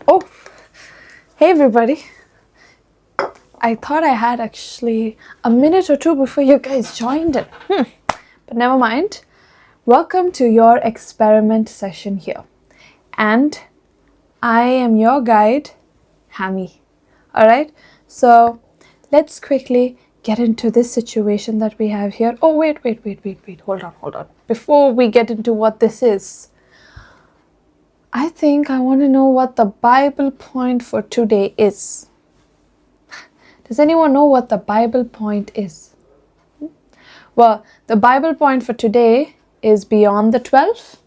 Oh, hey everybody. I thought I had actually a minute or two before you guys joined it. But never mind. Welcome to your experiment session here. And I am your guide, Hammy. Alright, so let's quickly get into this situation that we have here. Oh, wait. Hold on. Before we get into what this is, I think I want to know what the Bible point for today is. Does anyone know what the Bible point is? Well, the Bible point for today is beyond the 12.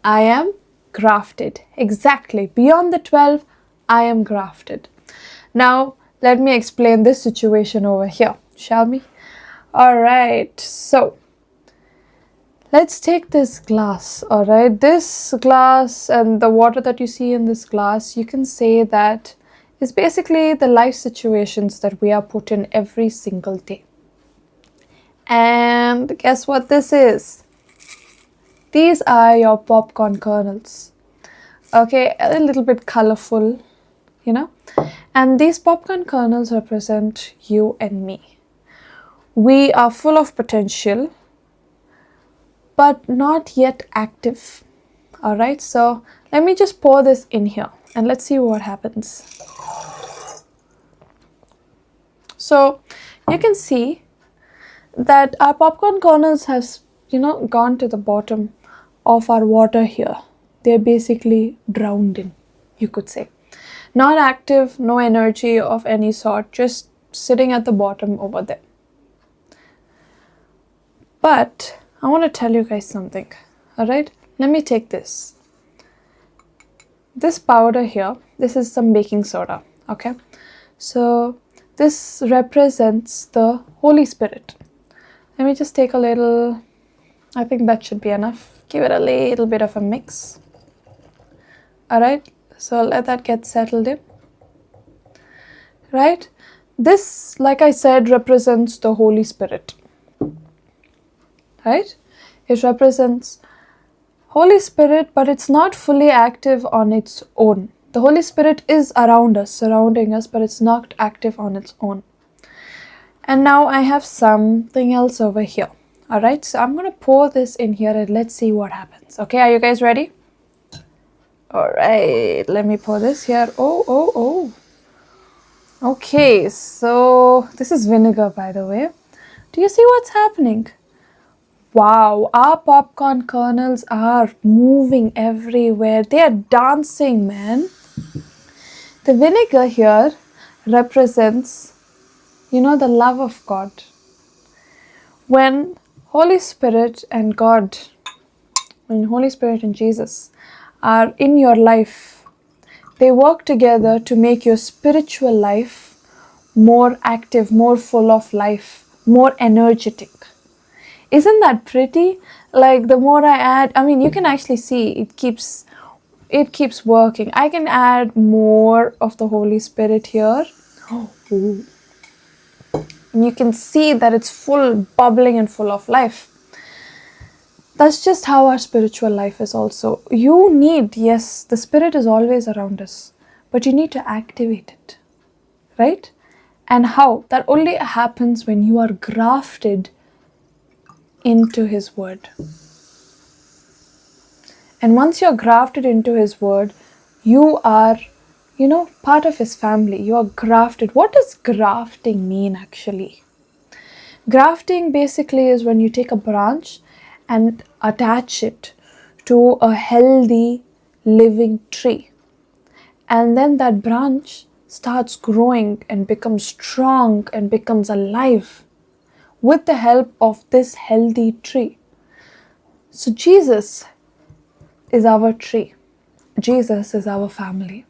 I am grafted. Exactly. Beyond the 12, I am grafted. Now, let me explain this situation over here, shall we? Alright, so let's take this glass, alright? This glass and the water that you see in this glass, you can say that is basically the life situations that we are put in every single day. And guess what this is? These are your popcorn kernels. Okay, a little bit colorful, you know? And these popcorn kernels represent you and me. We are full of potential, but not yet active. Alright, so let me just pour this in here and let's see what happens. So you can see that our popcorn kernels has, gone to the bottom of our water here. They're basically drowned in, you could say. Not active, no energy of any sort, just sitting at the bottom over there. But I want to tell you guys something, alright? Let me take this. This powder here, this is some baking soda, okay? So this represents the Holy Spirit. Let me just take a little, I think that should be enough. Give it a little bit of a mix. Alright, so let that get settled in. Right? This, like I said, represents the Holy Spirit. Right? It represents Holy Spirit, but it's not fully active on its own. The Holy Spirit is around us, surrounding us, but it's not active on its own. And now I have something else over here. Alright, so I'm going to pour this in here and let's see what happens. Okay, are you guys ready? Alright, let me pour this here. Oh. Okay, so this is vinegar, by the way. Do you see what's happening? Wow, our popcorn kernels are moving everywhere. They are dancing, man. The vinegar here represents, the love of God. When Holy Spirit and God, when Holy Spirit and Jesus are in your life, they work together to make your spiritual life more active, more full of life, more energetic. Isn't that pretty? Like the more I add, you can actually see it keeps working. I can add more of the Holy Spirit here. And you can see that it's full, bubbling and full of life. That's just how our spiritual life is also. Yes, the Spirit is always around us, but you need to activate it, right? And how? That only happens when you are grafted into His Word. And once you're grafted into His Word, you are, part of His family. You are grafted. What does grafting mean actually? Grafting basically is when you take a branch and attach it to a healthy living tree. And then that branch starts growing and becomes strong and becomes alive with the help of this healthy tree. So Jesus is our tree. Jesus is our family.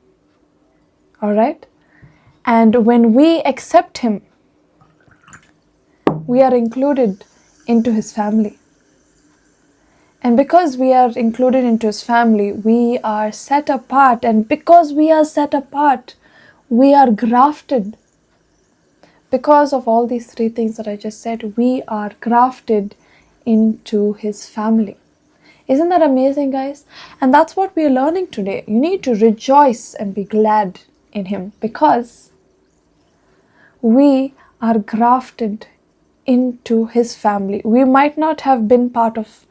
Alright? And when we accept Him, we are included into His family. And because we are included into His family, we are set apart. And because we are set apart, we are grafted. Because of all these three things that I just said, we are grafted into His family. Isn't that amazing, guys? And that's what we are learning today. You need to rejoice and be glad in Him because we are grafted into His family. We might not have been part of,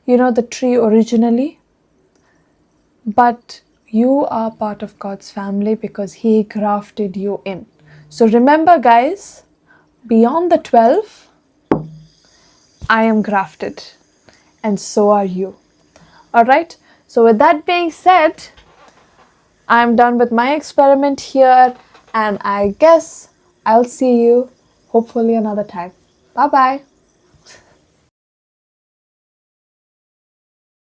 the tree originally, but you are part of God's family because He grafted you in. So remember, guys, beyond the 12, I am grafted, and so are you. Alright, so with that being said, I'm done with my experiment here, and I guess I'll see you hopefully another time. Bye bye.